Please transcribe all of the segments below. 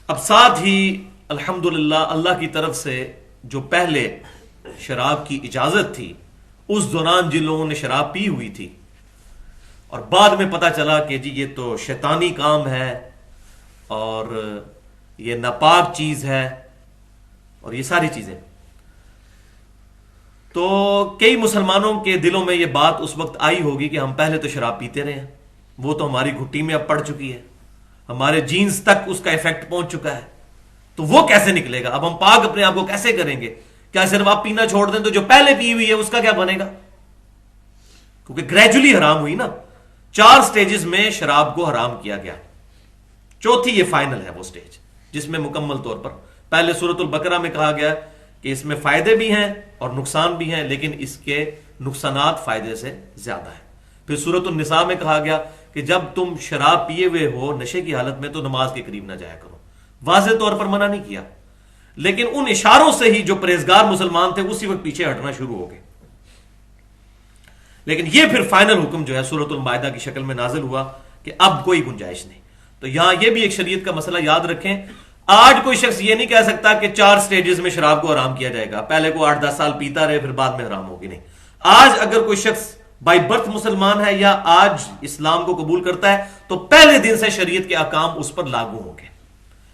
اب ساتھ ہی الحمدللہ اللہ کی طرف سے جو پہلے شراب کی اجازت تھی، اس دوران جن لوگوں نے شراب پی ہوئی تھی اور بعد میں پتہ چلا کہ جی یہ تو شیطانی کام ہے اور یہ ناپاک چیز ہے اور یہ ساری چیزیں، تو کئی مسلمانوں کے دلوں میں یہ بات اس وقت آئی ہوگی کہ ہم پہلے تو شراب پیتے رہے ہیں، وہ تو ہماری گھٹی میں اب پڑ چکی ہے، ہمارے جینز تک اس کا ایفیکٹ پہنچ چکا ہے، تو وہ کیسے نکلے گا؟ اب ہم پاک اپنے آپ کو کیسے کریں گے؟ کیا صرف آپ پینا چھوڑ دیں تو جو پہلے پی ہوئی ہے اس کا کیا بنے گا؟ کیونکہ گریجولی حرام ہوئی نا، 4 سٹیجز میں شراب کو حرام کیا گیا، چوتھی یہ فائنل ہے وہ سٹیج جس میں مکمل طور پر پہلے سورۃ البقرہ میں کہا گیا کہ اس میں فائدے بھی ہیں اور نقصان بھی ہیں، لیکن اس کے نقصانات فائدے سے زیادہ ہیں۔ پھر سورۃ النساء میں کہا گیا کہ جب تم شراب پیے ہوئے ہو نشے کی حالت میں تو نماز کے قریب نہ جایا کرو، واضح طور پر منع نہیں کیا، لیکن ان اشاروں سے ہی جو پرہیزگار مسلمان تھے اسی وقت پیچھے ہٹنا شروع ہو گئے۔ لیکن یہ پھر فائنل حکم جو ہے سورۃ المائدہ کی شکل میں نازل ہوا کہ اب کوئی گنجائش نہیں۔ تو یہاں یہ بھی ایک شریعت کا مسئلہ یاد رکھیں، آج کوئی شخص یہ نہیں کہہ سکتا کہ 4 سٹیجز میں شراب کو حرام کیا جائے گا، پہلے کو 8-10 سال پیتا رہے پھر بعد میں حرام ہوگی، نہیں۔ آج اگر کوئی شخص بائی برتھ مسلمان ہے یا آج اسلام کو قبول کرتا ہے تو پہلے دن سے شریعت کے احکام اس پر لاگو ہوں گے،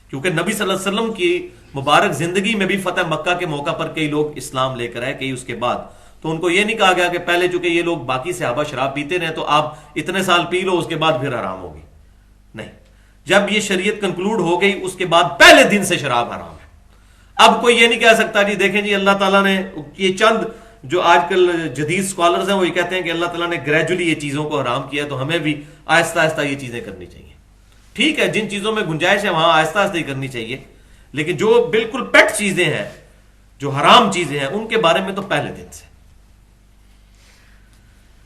کیونکہ نبی صلی اللہ علیہ وسلم کی مبارک زندگی میں بھی فتح مکہ کے موقع پر کئی لوگ اسلام لے کر آئے، کئی اس کے بعد، تو ان کو یہ نہیں کہا گیا کہ پہلے چونکہ یہ لوگ باقی صحابہ شراب پیتے رہے تو آپ اتنے سال پی لو اس کے بعد پھر حرام ہوگی، نہیں۔ جب یہ شریعت کنکلوڈ ہو گئی اس کے بعد پہلے دن سے شراب حرام ہے۔ اب کوئی یہ نہیں کہہ سکتا جی دیکھیں جی اللہ تعالیٰ نے، یہ چند جو آج کل جدید سکالرز ہیں وہ یہ کہتے ہیں کہ اللہ تعالیٰ نے گریجولی یہ چیزوں کو حرام کیا تو ہمیں بھی آہستہ آہستہ یہ چیزیں کرنی چاہیے۔ ٹھیک ہے، جن چیزوں میں گنجائش ہے وہاں آہستہ آہستہ ہی کرنی چاہیے، لیکن جو بالکل پیٹ چیزیں ہیں، جو حرام چیزیں ہیں، ان کے بارے میں تو پہلے دن سے